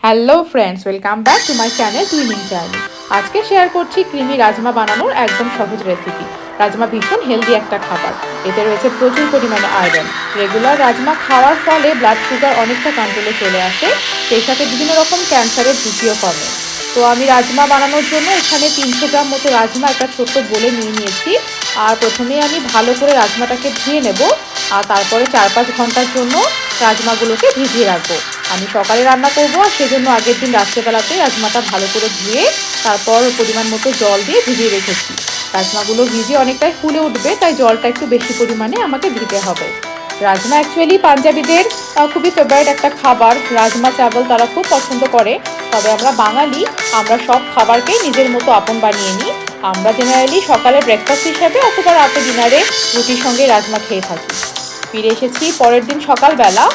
Hello friends, welcome back to my channel twinning journey. আজকে share করছি creamy rajma বানানোর একদম সহজ রেসিপি। রাজমা ভীষণ হেলদি একটা খাবার। এতে রয়েছে প্রচুর পরিমাণে আয়রন। রেগুলার রাজমা খাওয়ার ফলে ব্লাড সুগার অনেকটা কন্ট্রোলে চলে আসে, সেই সাথে বিভিন্ন রকম ক্যান্সারের ঝুঁকিও কমে। তো আমি রাজমা বানানোর জন্য এখানে 300 গ্রাম মতো রাজমা একটা ছোট্ট বোলে নিয়ে নিয়েছি। আর প্রথমেই আমি ভালো করে রাজমাটাকে ধুয়ে নেব, আর তারপরে 4-5 ঘন্টার জন্য রাজমাগুলোকে ভিজিয়ে রাখবো। আমি সকালে রান্না করবো, আর সেজন্য আগের দিন রাত্রেবেলাতেই রাজমাটা ভালো করে ধুয়ে তারপর পরিমাণ মতো জল দিয়ে ভিজিয়ে রেখেছি। রাজমাগুলো ভিজিয়ে অনেকটাই ফুলে উঠবে, তাই জলটা একটু বেশি পরিমাণে আমাকে দিতে হবে। রাজমা অ্যাকচুয়ালি পাঞ্জাবিদের খুবই ফেভারিট একটা খাবার। রাজমা চাবল তারা খুব পছন্দ করে। তবে আমরা বাঙালি, আমরা সব খাবারকেই নিজের মতো আপন বানিয়ে নিই। আমরা জেনারেলি সকালে ব্রেকফাস্ট হিসাবে অথবা রাতে ডিনারে রুটির সঙ্গে রাজমা খেয়ে থাকি। ফিরে এসেছি পরের দিন সকালবেলা।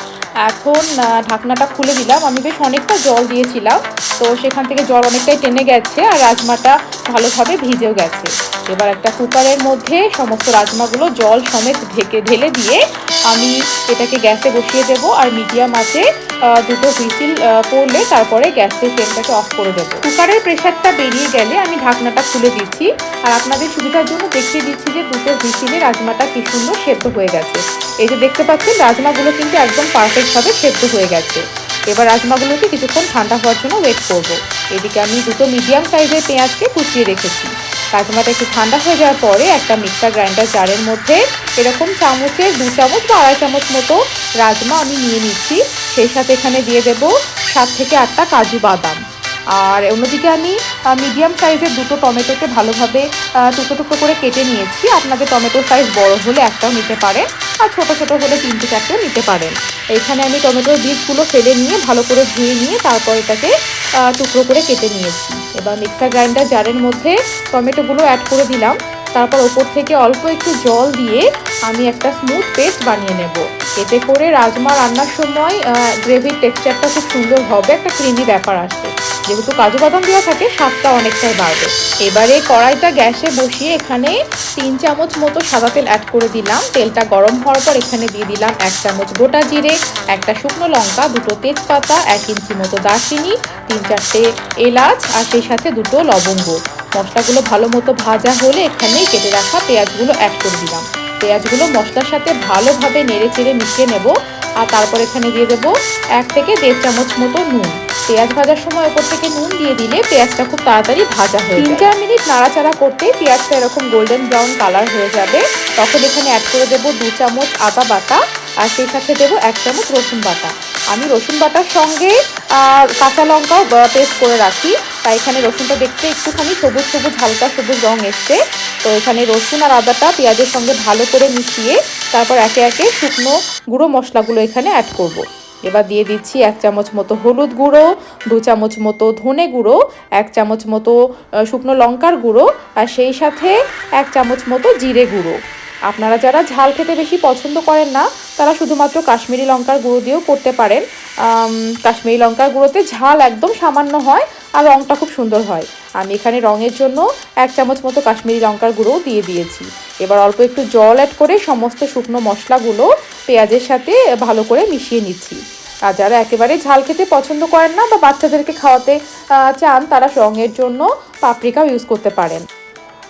এখন ঢাকনাটা খুলে দিলাম। আমি বেশ অনেকটা জল দিয়েছিলাম, তো সেখান থেকে জল অনেকটাই টেনে গেছে, আর রাজমাটা ভালোভাবে ভিজেও গেছে। এবার একটা কুকারের মধ্যে সমস্ত রাজমাগুলো জল সমেত ঢেলে দিয়ে আমি এটাকে গ্যাসে বসিয়ে দেব, আর মিডিয়াম আঁচে দুটো হুইসিল পড়লে তারপরে গ্যাসের ফ্লেমটাকে অফ করে দেবো। কুকারের প্রেশারটা বেরিয়ে গেলে আমি ঢাকনাটা খুলে দিচ্ছি, আর আপনাদের সুবিধার জন্য দেখিয়ে দিচ্ছি যে দুটো হুইসিলে রাজমাটা কি সুন্দর সেদ্ধ হয়ে গেছে। এই যে দেখতে পাচ্ছেন, রাজমাগুলো কিন্তু একদম পারফেক্টভাবে সেদ্ধ হয়ে গেছে। এবার রাজমাগুলোকে কিছুক্ষণ ঠান্ডা হওয়ার জন্য ওয়েট করব। এদিকে আমি দুটো মিডিয়াম সাইজের পেঁয়াজকে কুচিয়ে রেখেছি। রাজমাটা একটু ঠান্ডা হয়ে যাওয়ার পরে একটা মিক্সার গ্রাইন্ডার জারের মধ্যে এরকম চামচের 2 চামচ বা 2.5 চামচ মতো রাজমা আমি নিয়ে নিচ্ছি। সেই সাথে এখানে দিয়ে দেব 7 থেকে 8টা কাজু বাদাম। আর অন্যদিকে আমি মিডিয়াম সাইজের দুটো টমেটোকে ভালোভাবে টুকরো টুকরো করে কেটে নিয়েছি। আপনাদের টমেটোর সাইজ বড় হলে একটাও নিতে পারেন, আর ছোটো ছোটো হলে 3-4টেও নিতে পারেন। এখানে আমি টমেটোর বীজগুলো ফেলে নিয়ে ভালো করে ধুয়ে নিয়ে তারপর এটাকে টুকরো করে কেটে নিয়েছি। এবার মিক্সার গ্রাইন্ডার জারের মধ্যে টমেটোগুলো অ্যাড করে দিলাম। তারপর ওপর থেকে অল্প একটু জল দিয়ে আমি একটা স্মুথ পেস্ট বানিয়ে নেব। এতে করে রাজমা রান্নার সময় গ্রেভির টেক্সচারটা খুব সুন্দর হবে, একটা ক্রিমি ব্যাপার আসবে। যেহেতু কাজু বাদাম দেওয়া থাকে, স্বাদটা অনেকটাই বাড়বে। এবারে কড়াইটা গ্যাসে বসিয়ে এখানে 3 চামচ মতো সাদা তেল অ্যাড করে দিলাম। তেলটা গরম হওয়ার পর এখানে দিয়ে দিলাম 1 চামচ গোটা জিরে, একটা শুকনো লঙ্কা, দুটো তেজপাতা, 1 ইঞ্চি মতো দারচিনি, 3-4টে এলাচ, আর সেই সাথে দুটো লবঙ্গ। মশলাগুলো ভালো মতো ভাজা হলে এখানেই কেটে রাখা পেঁয়াজগুলো অ্যাড করে দিলাম। পেঁয়াজগুলো মশলার সাথে ভালোভাবে নেড়ে চেড়ে মিশিয়ে নেব, আর তারপর এখানে দিয়ে দেবো 1 থেকে 1.5 চামচ মতো নুন। পেঁয়াজ ভাজার সময় ওপর থেকে নুন দিয়ে দিলে পেঁয়াজটা খুব তাড়াতাড়ি ভাজা হয়ে যায়। 3-4 মিনিট নাড়াচাড়া করতেই পেঁয়াজটা এরকম গোল্ডেন ব্রাউন কালার হয়ে যাবে। তখন এখানে অ্যাড করে দেবো 2 চামচ আদা বাটা, আর সেই সাথে দেবো 1 চামচ রসুন বাটা। আমি রসুন বাটার সঙ্গে কাঁচা লঙ্কাও পেস্ট করে রাখি, তাই এখানে রসুনটা দেখতে একটুখানি সবুজ সবুজ হালকা সবুজ রং এসছে। তো এখানে রসুন আর আদাটা পেঁয়াজের সঙ্গে ভালো করে মিশিয়ে তারপর একে একে শুকনো গুঁড়ো মশলাগুলো এখানে অ্যাড করব। এবার দিয়ে দিচ্ছি 1 চামচ মতো হলুদ গুঁড়ো, 2 চামচ মতো ধনে গুঁড়ো, 1 চামচ মতো শুকনো লঙ্কার গুঁড়ো, আর সেই সাথে 1 চামচ মতো জিরে গুঁড়ো। আপনারা যারা ঝাল খেতে বেশি পছন্দ করেন না, তারা শুধুমাত্র কাশ্মীরি লঙ্কার গুঁড়ো দিয়েও করতে পারেন। কাশ্মীরি লঙ্কার গুঁড়োতে ঝাল একদম সামান্য হয়, আর রঙটা খুব সুন্দর হয়। আমি এখানে রঙের জন্য 1 চামচ মতো কাশ্মীরি লঙ্কার গুঁড়োও দিয়ে দিয়েছি। এবার অল্প একটু জল অ্যাড করে সমস্ত শুকনো মশলাগুলো পেঁয়াজের সাথে ভালো করে মিশিয়ে নিচ্ছি। আর যারা একেবারে ঝাল খেতে পছন্দ করেন না বা বাচ্চাদেরকে খাওয়াতে চান, তারা রঙের জন্য পাপরিকাও ইউজ করতে পারেন।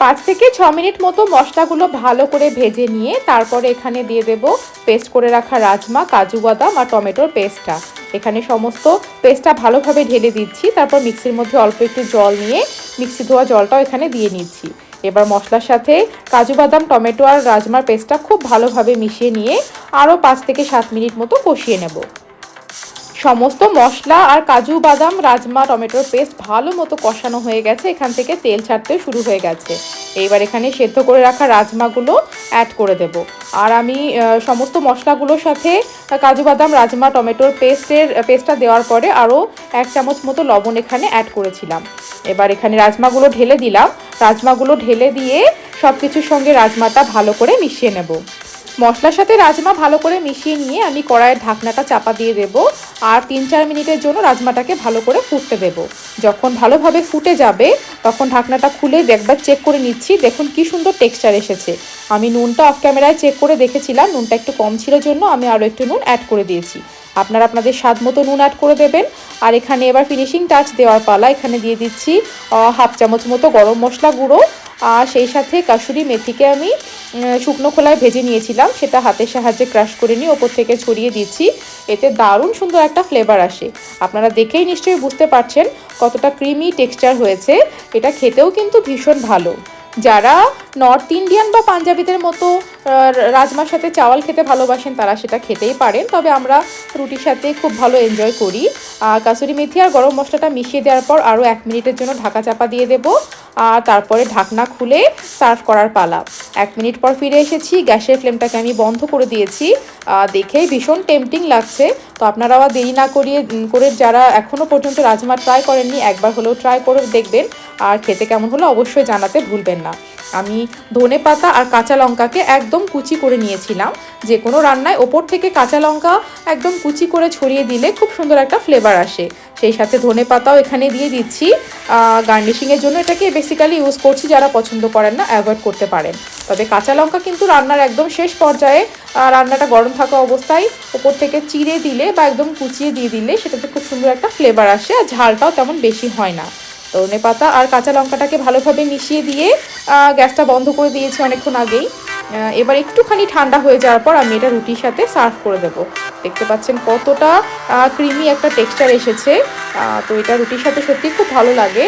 5 থেকে 6 মিনিট মতো মশলাগুলো ভালো করে ভেজে নিয়ে তারপরে এখানে দিয়ে দেব পেস্ট করে রাখা রাজমা, কাজু বাদাম আর টমেটোর পেস্টটা। এখানে সমস্ত পেস্টটা ভালোভাবে ঢেলে দিচ্ছি। তারপর মিক্সির মধ্যে অল্প একটু জল নিয়ে মিক্সি ধোয়া জলটাও এখানে দিয়ে নিচ্ছি। এবার মশলার সাথে কাজু বাদাম, টমেটো আর রাজমার পেস্টটা খুব ভালোভাবে মিশিয়ে নিয়ে আরও 5 থেকে 7 মিনিট মতো কষিয়ে নেব। সমস্ত মশলা আর কাজু বাদাম, রাজমা, টমেটোর পেস্ট ভালো মতো কষানো হয়ে গেছে, এখান থেকে তেল ছাড়তে শুরু হয়ে গেছে। এইবার এখানে সেদ্ধ করে রাখা রাজমাগুলো অ্যাড করে দেব। আর আমি সমস্ত মশলাগুলোর সাথে কাজু বাদাম, রাজমা, টমেটোর পেস্টটা দেওয়ার পরে আরও 1 চামচ মতো লবণ এখানে অ্যাড করেছিলাম। এবার এখানে রাজমাগুলো ঢেলে দিলাম। রাজমাগুলো ঢেলে দিয়ে সব কিছুর সঙ্গে রাজমাটা ভালো করে মিশিয়ে নেব। মশলার সাথে রাজমা ভালো করে মিশিয়ে নিয়ে আমি কড়াইয়ের ঢাকনাটা চাপা দিয়ে দেব, আর 3-4 মিনিটের জন্য রাজমাটাকে ভালো করে ফুটতে দেব। যখন ভালোভাবে ফুটে যাবে তখন ঢাকনাটা খুলে একবার চেক করে নিচ্ছি। দেখুন কি সুন্দর টেক্সচার এসেছে। আমি নুনটা অফ ক্যামেরায় চেক করে দেখেছিলাম, নুনটা একটু কম ছিল জন্য আমি আরও একটু নুন অ্যাড করে দিয়েছি। আপনারা আপনাদের স্বাদ মতো নুন অ্যাড করে দেবেন। আর এখানে এবার ফিনিশিং টাচ দেওয়ার পালা। এখানে দিয়ে দিচ্ছি হাফ চামচ মতো গরম মশলা গুঁড়ো, আর সেই সাথে কাসুরি মেথিকে আমি শুকনো খোলায় ভেজে নিয়েছিলাম, সেটা হাতের সাহায্যে ক্রাশ করে নিয়ে ওপর থেকে ছড়িয়ে দিচ্ছি। এতে দারুণ সুন্দর একটা ফ্লেভার আসে। আপনারা দেখেই নিশ্চয়ই বুঝতে পারছেন কতটা ক্রিমি টেক্সচার হয়েছে। এটা খেতেও কিন্তু ভীষণ ভালো। যারা নর্থ ইন্ডিয়ান বা পাঞ্জাবিদের মতো রাজমার সাথে চাওয়াল খেতে ভালোবাসেন তারা সেটা খেতেই পারেন, তবে আমরা রুটির সাথে খুব ভালো এনজয় করি। কাসুরি মেথি আর গরম মশলাটা মিশিয়ে দেওয়ার পর আরও 1 মিনিটের জন্য ঢাকা চাপা দিয়ে দেবো, আর তারপরে ঢাকনা খুলে সার্ভ করার পালা। 1 মিনিট পর ফিরে এসেছি, গ্যাসের ফ্লেমটাকে আমি বন্ধ করে দিয়েছি। দেখেই ভীষণ টেম্পটিং লাগছে। তো আপনারাও দেরি না করে যারা এখনও পর্যন্ত রাজমা ট্রাই করেননি, একবার হলেও ট্রাই করে দেখবেন, আর খেতে কেমন হলো অবশ্যই জানাতে ভুলবেন না। আমি ধনেপাতা আর কাঁচা লঙ্কাকে একদম কুচি করে নিয়েছিলাম। যে কোনো রান্নায় ওপর থেকে কাঁচা লঙ্কা একদম কুচি করে ছড়িয়ে দিলে খুব সুন্দর একটা ফ্লেভার আসে। সেই সাথে ধনেপাতাও এখানে দিয়ে দিচ্ছি গার্নিশিংয়ের জন্য। এটাকে বেসিক্যালি ইউজ করছি, যারা পছন্দ করেন না অ্যাভয়েড করতে পারেন। তবে কাঁচা লঙ্কা কিন্তু রান্নার একদম শেষ পর্যায়ে, রান্নাটা গরম থাকা অবস্থায় ওপর থেকে চিড়ে দিলে বা একদম কুচিয়ে দিয়ে দিলে সেটাতে খুব সুন্দর একটা ফ্লেভার আসে, আর ঝালটাও তেমন বেশি হয় না। ধনেপাতা আর কাঁচা লঙ্কাটাকে ভালোভাবে মিশিয়ে দিয়ে গ্যাসটা বন্ধ করে দিয়েছি অনেকক্ষণ আগেই। এবার একটুখানি ঠান্ডা হয়ে যাওয়ার পর আমি এটা রুটির সাথে সার্ভ করে দেবো। দেখতে পাচ্ছেন কতটা ক্রিমি একটা টেক্সচার এসেছে। তো এটা রুটির সাথে সত্যি খুব ভালো লাগে,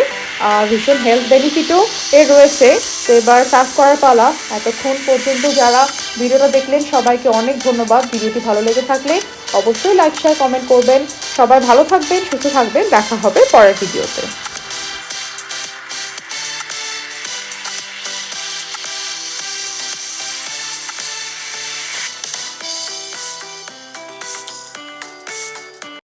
আর ভীষণ হেলথ বেনিফিটও এর রয়েছে। তো এবার সার্ভ করার পালা। এতক্ষণ পর্যন্ত যারা ভিডিওটা দেখলেন সবাইকে অনেক ধন্যবাদ। ভিডিওটি ভালো লেগে থাকলে অবশ্যই লাইক শেয়ার কমেন্ট করবেন। সবাই ভালো থাকবেন, সুস্থ থাকবেন, দেখা হবে পরের ভিডিওতে।